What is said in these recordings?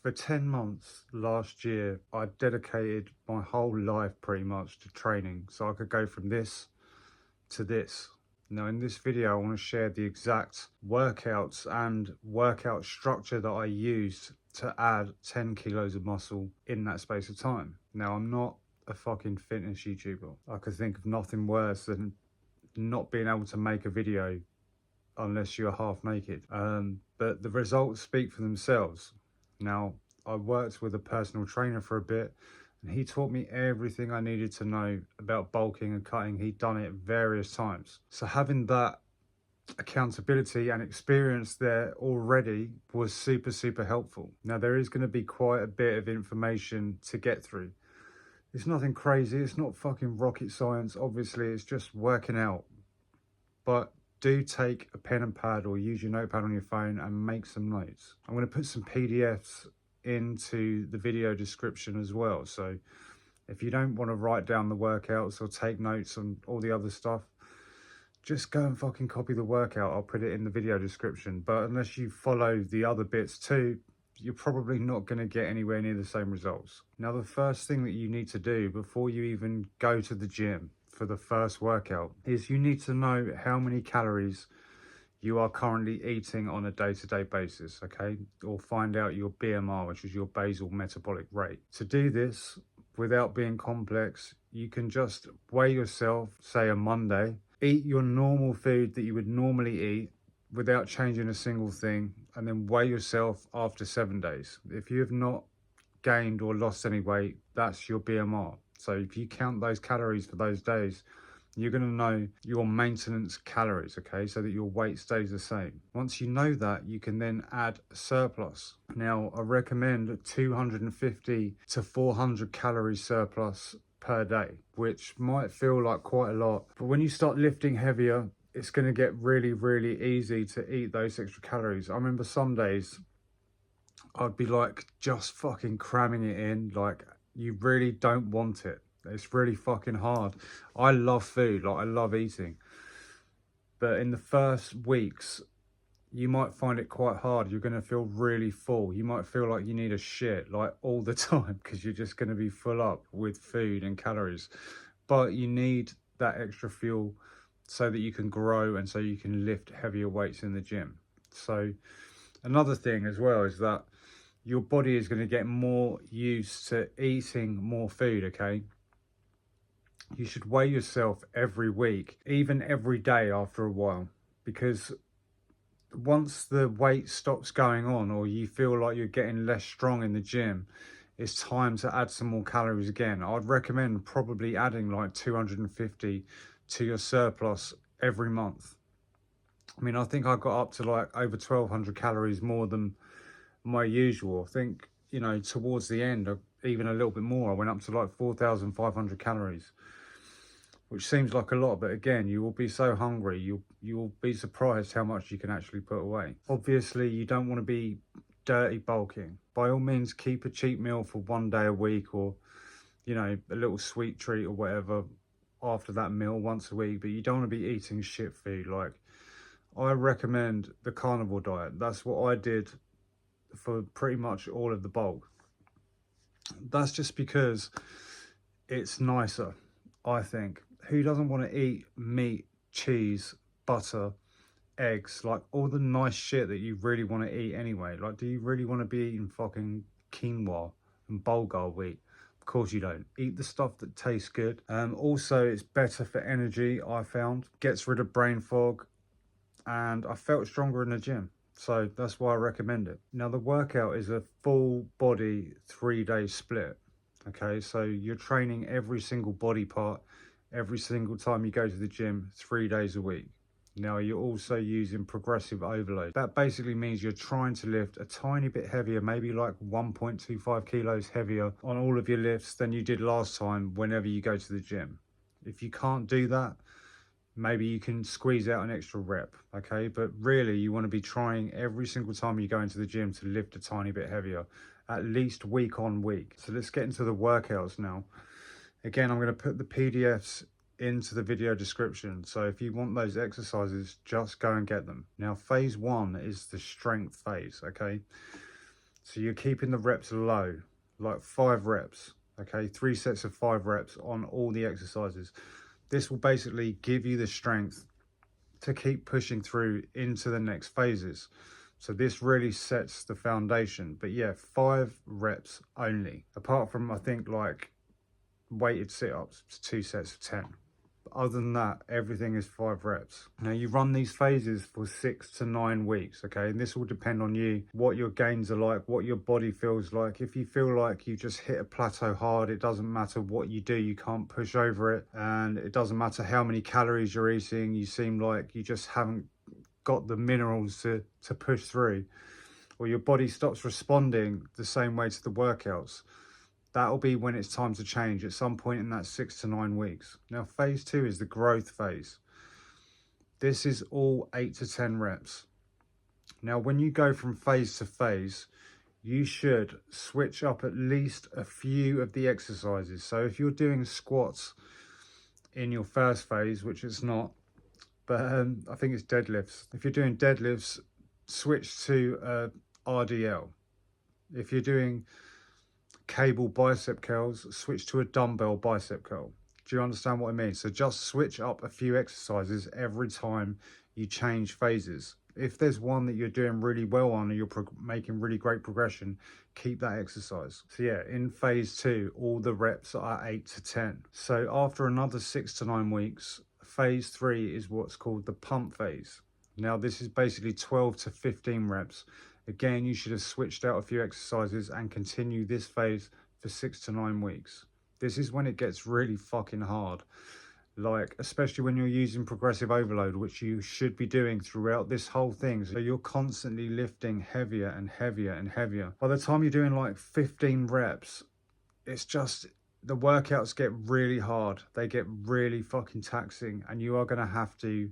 For 10 months last year, I dedicated my whole life pretty much to training so I could go from this to this. Now in this video, I want to share the exact workouts and workout structure that I used to add 10 kilos of muscle in that space of time. Now I'm not a fucking fitness YouTuber. I could think of nothing worse than not being able to make a video unless you're half naked. But the results speak for themselves. Now, I worked with a personal trainer for a bit and he taught me everything I needed to know about bulking and cutting. He'd done it various times. So having that accountability and experience there already was super helpful. Now, there is going to be quite a bit of information to get through. It's nothing crazy. It's not fucking rocket science. Obviously, it's just working out. But do take a pen and pad or use your notepad on your phone and make some notes. I'm going to put some PDFs into the video description as well. So if you don't want to write down the workouts or take notes on all the other stuff, just go and fucking copy the workout. I'll put it in the video description. But unless you follow the other bits too, you're probably not going to get anywhere near the same results. Now, the first thing that you need to do before you even go to the gym for the first workout is you need to know how many calories you are currently eating on a day-to-day basis, okay? Or find out your BMR, which is your basal metabolic rate. To do this without being complex, you can just weigh yourself, say a Monday, eat your normal food that you would normally eat without changing a single thing, and then weigh yourself after 7 days. If you have not gained or lost any weight, that's your BMR. So if you count those calories for those days, you're going to know your maintenance calories, okay, so that your weight stays the same. Once you know that, you can then add surplus. Now, I recommend 250 to 400 calories surplus per day, which might feel like quite a lot. But when you start lifting heavier, it's going to get really easy to eat those extra calories. I remember some days I'd be like just fucking cramming it in, like you really don't want it. It's really fucking hard. I love food, like I love eating. But in the first weeks, you might find it quite hard. You're going to feel really full. You might feel like you need a shit like all the time because you're just going to be full up with food and calories. But you need that extra fuel so that you can grow and so you can lift heavier weights in the gym. So another thing as well is that your body is going to get more used to eating more food, okay? You should weigh yourself every week, even every day after a while, because once the weight stops going on or you feel like you're getting less strong in the gym, it's time to add some more calories again. I'd recommend probably adding like 250 to your surplus every month. I mean, I think I got up to like over 1,200 calories more than my usual. I think, you know, towards the end, even a little bit more, I went up to like 4,500 calories, which seems like a lot, but again, you will be so hungry, you'll be surprised how much you can actually put away. Obviously, you don't want to be dirty bulking. By all means, keep a cheat meal for 1 day a week, or, you know, a little sweet treat or whatever after that meal once a week, but you don't want to be eating shit food. Like, I recommend the carnivore diet. That's what I did for pretty much all of the bulk. That's just because it's nicer, I think. Who doesn't want to eat meat, cheese, butter, eggs, like all the nice shit that you really want to eat anyway? Like, do you really want to be eating fucking quinoa and bulgur wheat? Of course you don't. Eat the stuff that tastes good. Also, it's better for energy, I found. Gets rid of brain fog, and I felt stronger in the gym. So that's why I recommend it. Now, the workout is a full body 3-day split. Okay, so you're training every single body part every single time you go to the gym 3 days a week. Now, you're also using progressive overload. That basically means you're trying to lift a tiny bit heavier, maybe like 1.25 kilos heavier on all of your lifts than you did last time whenever you go to the gym. If you can't do that, maybe you can squeeze out an extra rep, okay? But really, you want to be trying every single time you go into the gym to lift a tiny bit heavier, at least week on week. So let's get into the workouts now. Again, I'm going to put the PDFs into the video description. So if you want those exercises, just go and get them. Now, phase 1 is the strength phase, okay? So you're keeping the reps low, like 5 reps, okay? 3 sets of 5 reps on all the exercises. This will basically give you the strength to keep pushing through into the next phases. So this really sets the foundation. But yeah, 5 reps only. Apart from, I think, like weighted sit-ups, 2 sets of 10. Other than that, everything is 5 reps. Now you run these phases for 6 to 9 weeks, okay? And this will depend on you, what your gains are like, what your body feels like. If you feel like you just hit a plateau hard, it doesn't matter what you do, you can't push over it. And it doesn't matter how many calories you're eating, you seem like you just haven't got the minerals to push through. Or your body stops responding the same way to the workouts. That'll be when it's time to change at some point in that 6 to 9 weeks. Now, phase 2 is the growth phase. This is all 8 to 10 reps. Now, when you go from phase to phase, you should switch up at least a few of the exercises. So if you're doing squats in your first phase, which it's not, but I think it's deadlifts. If you're doing deadlifts, switch to RDL. If you're doing cable bicep curls, switch to a dumbbell bicep curl. Do you understand what I mean? So just switch up a few exercises every time you change phases. If there's one that you're doing really well on and you're making really great progression, keep that exercise. So yeah, in phase 2, all the reps are 8 to 10. So after another 6 to 9 weeks, phase 3 is what's called the pump phase. Now this is basically 12 to 15 reps. Again, you should have switched out a few exercises and continue this phase for 6 to 9 weeks. This is when it gets really fucking hard. Like, especially when you're using progressive overload, which you should be doing throughout this whole thing. So you're constantly lifting heavier and heavier and heavier. By the time you're doing like 15 reps, it's just, the workouts get really hard. They get really fucking taxing, and you are going to have to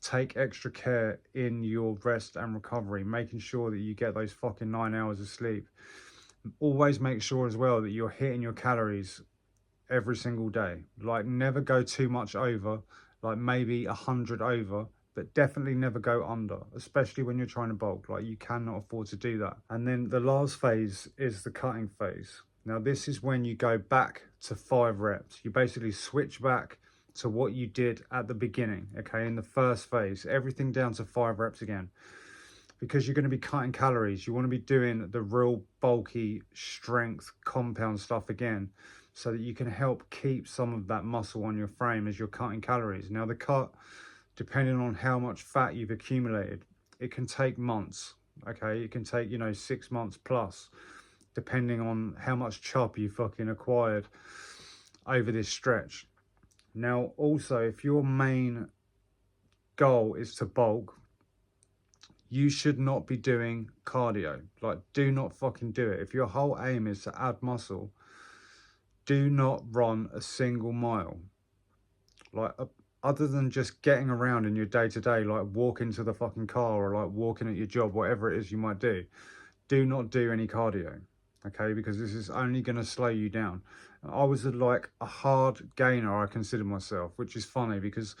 take extra care in your rest and recovery, making sure that you get those fucking 9 hours of sleep. Always make sure as well that you're hitting your calories every single day. Like, never go too much over, like maybe 100 over, but definitely never go under, especially when you're trying to bulk. Like, you cannot afford to do that. And then the last phase is the cutting phase. Now this is when you go back to 5 reps. You basically switch back to what you did at the beginning, okay, in the first phase, everything down to 5 reps again. Because you're going to be cutting calories, you want to be doing the real bulky strength compound stuff again, so that you can help keep some of that muscle on your frame as you're cutting calories. Now the cut, depending on how much fat you've accumulated, it can take months, okay? It can take, 6 months plus, depending on how much chop you fucking acquired over this stretch. Now, also, if your main goal is to bulk, you should not be doing cardio. Like, do not fucking do it. If your whole aim is to add muscle, do not run a single mile. Like, other than just getting around in your day-to-day, like walking to the fucking car or like walking at your job, whatever it is you might do not do any cardio, okay? Because this is only going to slow you down. I was like a hard gainer, I consider myself, which is funny because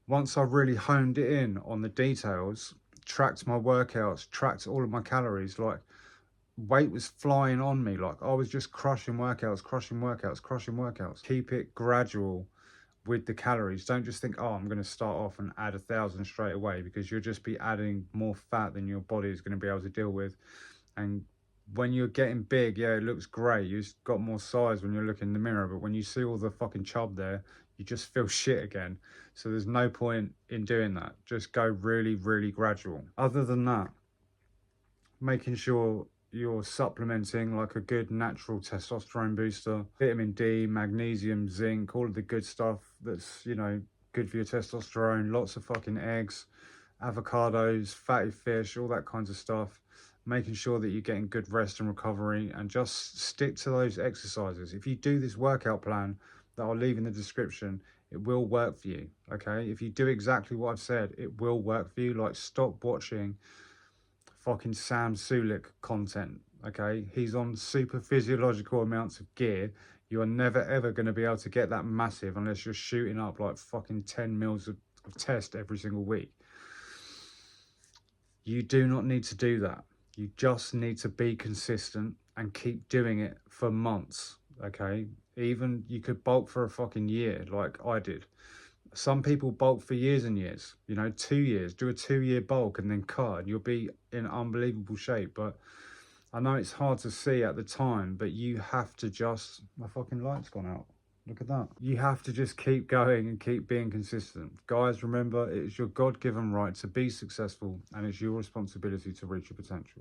once I really honed it in on the details, tracked my workouts, tracked all of my calories, like, weight was flying on me. Like, I was just crushing workouts. Keep it gradual with the calories. Don't just think, oh, I'm going to start off and add 1,000 straight away, because you'll just be adding more fat than your body is going to be able to deal with. And when you're getting big, yeah, it looks great. You've got more size when you look in the mirror, but when you see all the fucking chub there, you just feel shit again. So there's no point in doing that. Just go really, really gradual. Other than that, making sure you're supplementing like a good natural testosterone booster, vitamin D, magnesium, zinc, all of the good stuff that's, good for your testosterone. Lots of fucking eggs, avocados, fatty fish, all that kinds of stuff. Making sure that you're getting good rest and recovery, and just stick to those exercises. If you do this workout plan that I'll leave in the description, it will work for you, okay? If you do exactly what I've said, it will work for you. Like, stop watching fucking Sam Sulik content, okay? He's on super physiological amounts of gear. You are never ever going to be able to get that massive unless you're shooting up like fucking 10 mils of test every single week. You do not need to do that. You just need to be consistent and keep doing it for months, okay? Even you could bulk for a fucking year like I did. Some people bulk for years and years, you know, 2 years. Do a 2-year bulk and then cut, and you'll be in unbelievable shape. But I know it's hard to see at the time, but you have to just... My fucking light's gone out. Look at that. You have to just keep going and keep being consistent. Guys, remember, it is your God-given right to be successful, and it's your responsibility to reach your potential.